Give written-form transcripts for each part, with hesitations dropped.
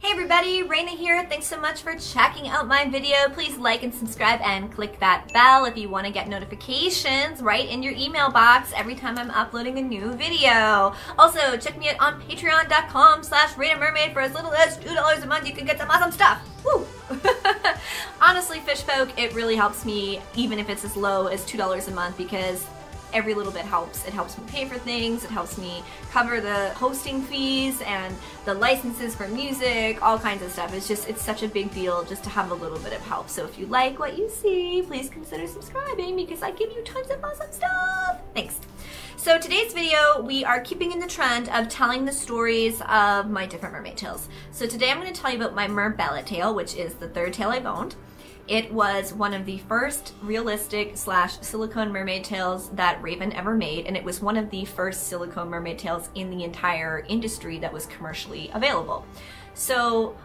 Hey everybody, Raina here. Thanks so much for checking out my video. Please like and subscribe and click that bell if you want to get notifications right in your email box every time I'm uploading a new video. Also, check me out on patreon.com/RainaMermaid. For as little as $2 a month, you can get some awesome stuff. Woo! Honestly, fish folk, it really helps me, even if it's as low as $2 a month, because every little bit helps. It helps me pay for things, it helps me cover the hosting fees and the licenses for music, all kinds of stuff. It's such a big deal just to have a little bit of help. So if you like what you see, please consider subscribing because I give you tons of awesome stuff. Thanks. So today's video, we are keeping in the trend of telling the stories of my different mermaid tales. So today I'm going to tell you about my Merbella tale, which is the third tale I've owned. It was one of the first realistic / silicone mermaid tales that Raven ever made, and it was one of the first silicone mermaid tales in the entire industry that was commercially available. So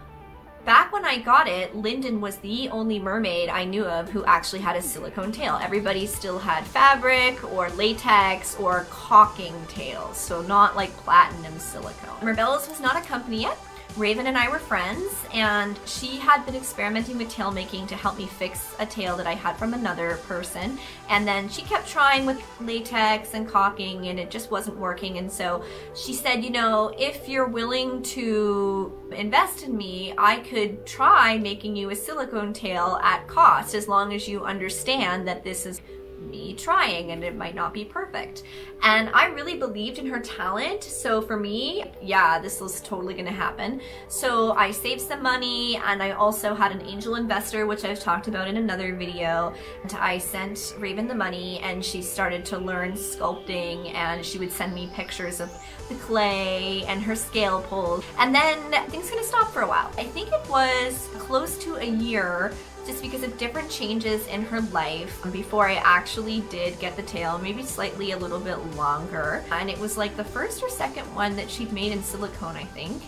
back when I got it, Lyndon was the only mermaid I knew of who actually had a silicone tail. Everybody still had fabric or latex or caulking tails, so not like platinum silicone. Merbella's was not a company yet. Raven and I were friends, and she had been experimenting with tail making to help me fix a tail that I had from another person, and then she kept trying with latex and caulking and it just wasn't working, and so she said, you know, if you're willing to invest in me, I could try making you a silicone tail at cost, as long as you understand that this is me trying and it might not be perfect. And I really believed in her talent, so for me, yeah, this was totally gonna happen. So I saved some money, and I also had an angel investor, which I've talked about in another video. And I sent Raven the money and she started to learn sculpting, and she would send me pictures of the clay and her scale pulls. And then things kind of stopped for a while. I think it was close to a year, just because of different changes in her life before I actually did get the tail, maybe slightly a little bit longer. And it was like the first or second one that she'd made in silicone, I think.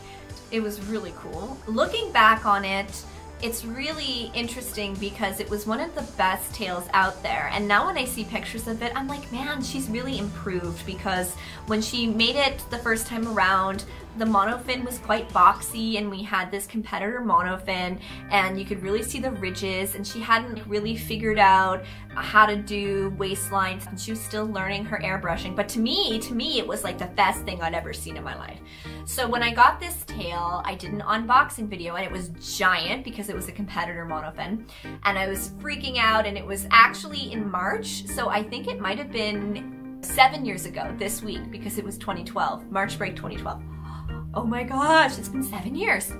It was really cool. Looking back on it, it's really interesting because it was one of the best tails out there, and now when I see pictures of it, I'm like, man, she's really improved, because when she made it the first time around, the monofin was quite boxy, and we had this competitor monofin, and you could really see the ridges, and she hadn't really figured out how to do waistlines, and she was still learning her airbrushing. But to me, it was like the best thing I'd ever seen in my life. So when I got this tail, I did an unboxing video, and it was giant because it was a competitor monofin, and I was freaking out, and it was actually in March, so I think it might have been 7 years ago this week, because it was 2012, March break 2012. Oh my gosh, it's been 7 years.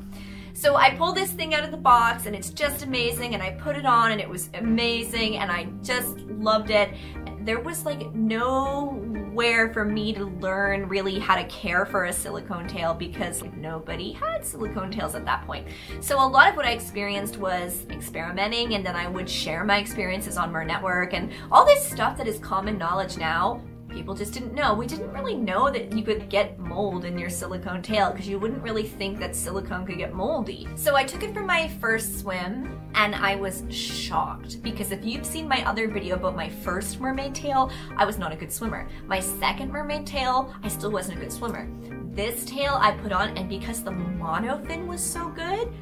So I pulled this thing out of the box, and it's just amazing, and I put it on, and it was amazing, and I just loved it. There was like nowhere for me to learn really how to care for a silicone tail, because nobody had silicone tails at that point. So a lot of what I experienced was experimenting, and then I would share my experiences on Mer Network, and all this stuff that is common knowledge now. People just didn't know. We didn't really know that you could get mold in your silicone tail, because you wouldn't really think that silicone could get moldy. So I took it for my first swim, and I was shocked, because if you've seen my other video about my first mermaid tail, I was not a good swimmer. My second mermaid tail, I still wasn't a good swimmer. This tail I put on, and because the monofin was so good,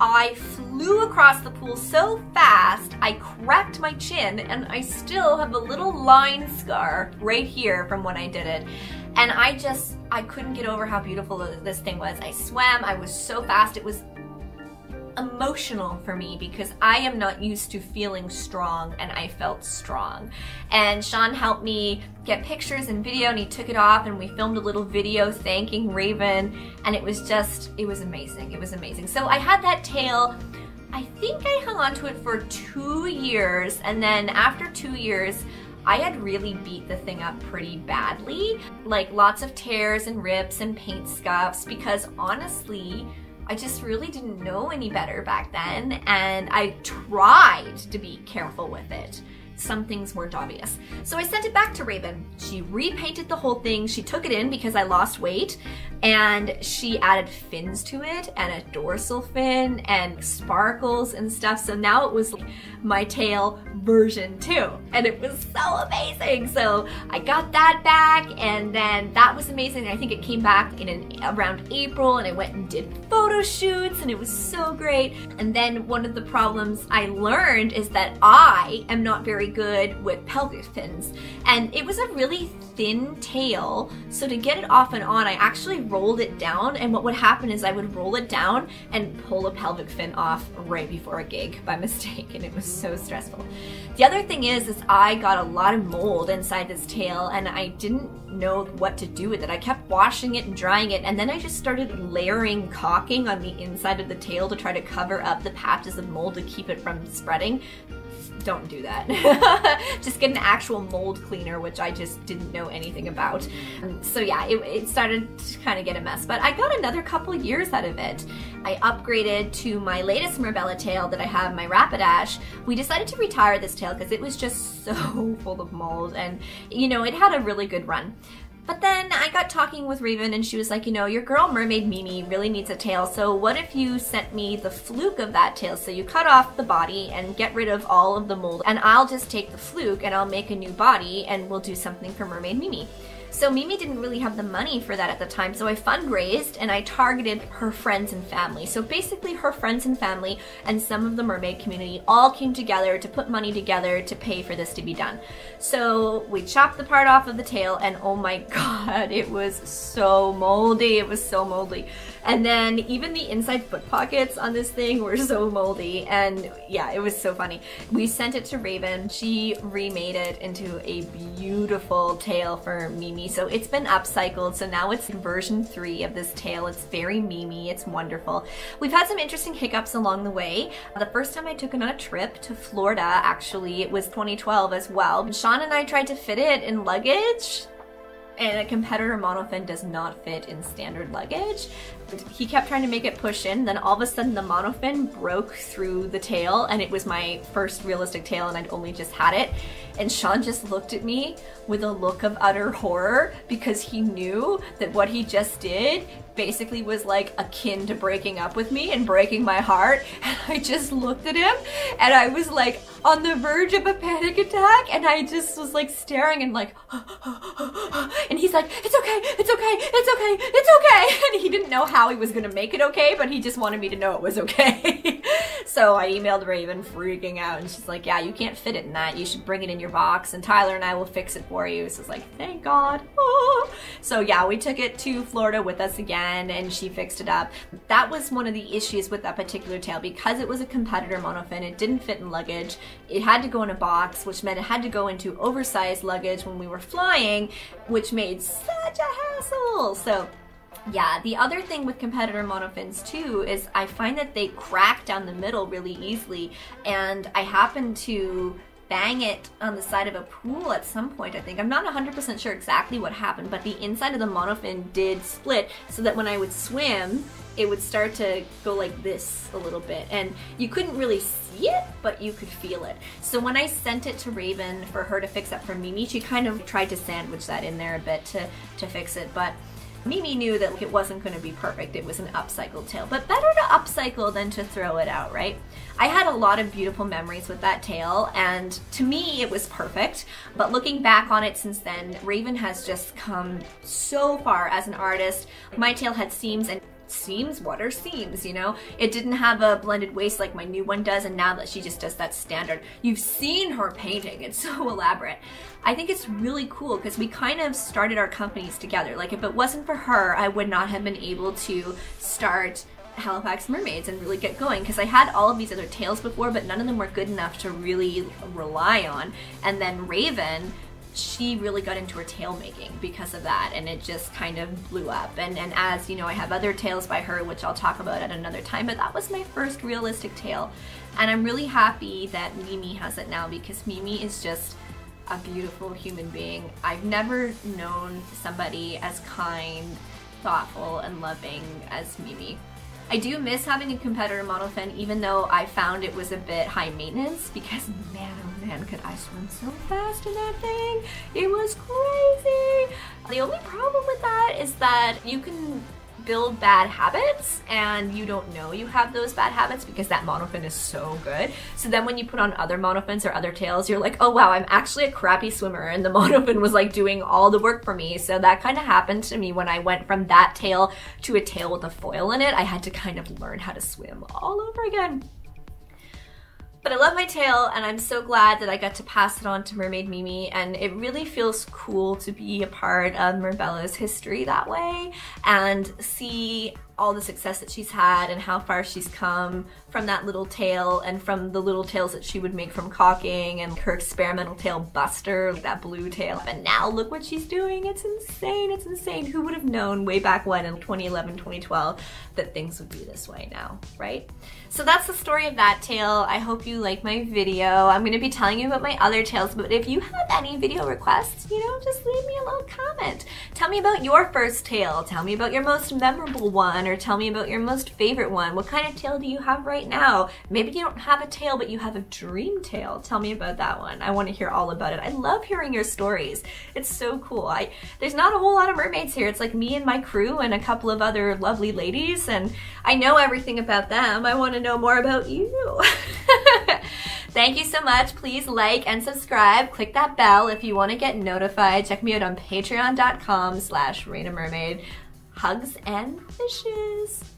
I flew across the pool so fast, I cracked my chin, and I still have a little line scar right here from when I did it. And I couldn't get over how beautiful this thing was. I swam, I was so fast, it was emotional for me, because I am not used to feeling strong, and I felt strong. And Sean helped me get pictures and video, and he took it off, and we filmed a little video thanking Raven, and it was amazing. It was amazing. So I had that tail, I think I hung on to it for 2 years, and then after 2 years, I had really beat the thing up pretty badly, like lots of tears and rips and paint scuffs, because honestly, I just really didn't know any better back then, and I tried to be careful with it. some things weren't obvious. So I sent it back to Raven. She repainted the whole thing. She took it in because I lost weight, and she added fins to it and a dorsal fin and sparkles and stuff. So now it was my tail version 2, and it was so amazing. So I got that back, and then that was amazing. I think it came back in around April, and I went and did photo shoots, and it was so great. And then one of the problems I learned is that I am not very good with pelvic fins, and it was a really thin tail, so to get it off and on I actually rolled it down, and what would happen is I would roll it down and pull a pelvic fin off right before a gig by mistake, and it was so stressful. The other thing is I got a lot of mold inside this tail, and I didn't know what to do with it. I kept washing it and drying it, and then I just started layering caulking on the inside of the tail to try to cover up the patches of mold to keep it from spreading. Don't do that. Just get an actual mold cleaner, which I just didn't know anything about. So yeah, it started to kind of get a mess, but I got another couple years out of it. I upgraded to my latest Merbella tail that I have, my Rapidash. We decided to retire this tail because it was just so full of mold, and you know, it had a really good run. But then I got talking with Raven, and she was like, you know, your girl mermaid Mimi really needs a tail, so what if you sent me the fluke of that tail? So you cut off the body and get rid of all of the mold, and I'll just take the fluke and I'll make a new body, and we'll do something for mermaid Mimi. So Mimi didn't really have the money for that at the time, so I fundraised and I targeted her friends and family. So basically her friends and family and some of the mermaid community all came together to put money together to pay for this to be done. So we chopped the part off of the tail, and oh my god, it was so moldy. It was so moldy. And then even the inside foot pockets on this thing were so moldy, and yeah, it was so funny. We sent it to Raven. She remade it into a beautiful tail for Mimi. So it's been upcycled, so now it's version 3 of this tail. It's very Mimi, it's wonderful. We've had some interesting hiccups along the way. The first time I took it on a trip to Florida, actually, it was 2012 as well. Sean and I tried to fit it in luggage, and a competitor monofin does not fit in standard luggage. He kept trying to make it push in, then all of a sudden the monofin broke through the tail, and it was my first realistic tail, and I'd only just had it. And Sean just looked at me with a look of utter horror, because he knew that what he just did basically was like akin to breaking up with me and breaking my heart. And I just looked at him, and I was like on the verge of a panic attack, and I just was like staring and like and he's like, it's okay, it's okay, it's okay, it's okay. And he didn't know how he was gonna make it okay, but he just wanted me to know it was okay. So I emailed Raven freaking out, and she's like, yeah, you can't fit it in that, you should bring it in your box and Tyler and I will fix it for you. So it's like, thank God. Oh. So yeah, we took it to Florida with us again, and she fixed it up. That was one of the issues with that particular tail, because it was a competitor monofin. It didn't fit in luggage. It had to go in a box, which meant it had to go into oversized luggage when we were flying, which made such a hassle. So yeah, the other thing with competitor monofins too is I find that they crack down the middle really easily, and I happen to bang it on the side of a pool at some point, I think. I'm not 100% sure exactly what happened, but the inside of the monofin did split so that when I would swim, it would start to go like this a little bit, and you couldn't really see it, but you could feel it. So when I sent it to Raven for her to fix up for Mimi, she kind of tried to sandwich that in there a bit to fix it, but Mimi knew that it wasn't going to be perfect. It was an upcycled tail, but better to upcycle than to throw it out, right? I had a lot of beautiful memories with that tail, and to me it was perfect, but looking back on it since then, Raven has just come so far as an artist. My tail had seams, and seams? What are seams, you know? It didn't have a blended waist like my new one does, and now that she just does that standard. You've seen her painting, it's so elaborate. I think it's really cool because we kind of started our companies together. Like, if it wasn't for her, I would not have been able to start Halifax Mermaids and really get going, because I had all of these other tails before, but none of them were good enough to really rely on. And then Raven, she really got into her tail making because of that, and it just kind of blew up. And as you know, I have other tails by her, which I'll talk about at another time, but that was my first realistic tail. And I'm really happy that Mimi has it now, because Mimi is just a beautiful human being. I've never known somebody as kind, thoughtful, and loving as Mimi. I do miss having a competitor monofin, even though I found it was a bit high maintenance, because man, oh man, could I swim so fast in that thing? It was crazy. The only problem with that is that you can build bad habits and you don't know you have those bad habits because that monofin is so good. So then when you put on other monofins or other tails, you're like, oh wow, I'm actually a crappy swimmer and the monofin was like doing all the work for me. So that kind of happened to me when I went from that tail to a tail with a foil in it. I had to kind of learn how to swim all over again. But I love my tail and I'm so glad that I got to pass it on to Mermaid Mimi, and it really feels cool to be a part of Merbella's history that way and see all the success that she's had and how far she's come from that little tail and from the little tails that she would make from caulking and her experimental tail Buster, that blue tail. And now look what she's doing. It's insane. It's insane. Who would have known way back when in 2011, 2012 that things would be this way now, right? So that's the story of that tail. I hope you like my video. I'm going to be telling you about my other tails, but if you have any video requests, you know, just leave me a little comment. Tell me about your first tail. Tell me about your most memorable one, or tell me about your most favorite one. What kind of tail do you have right now? Maybe you don't have a tail, but you have a dream tail. Tell me about that one. I want to hear all about it. I love hearing your stories. It's so cool. There's not a whole lot of mermaids here. It's like me and my crew and a couple of other lovely ladies, and I know everything about them. I want to know more about you. Thank you so much. Please like and subscribe. Click that bell if you want to get notified. Check me out on patreon.com/RainaMermaid. Hugs and fishes.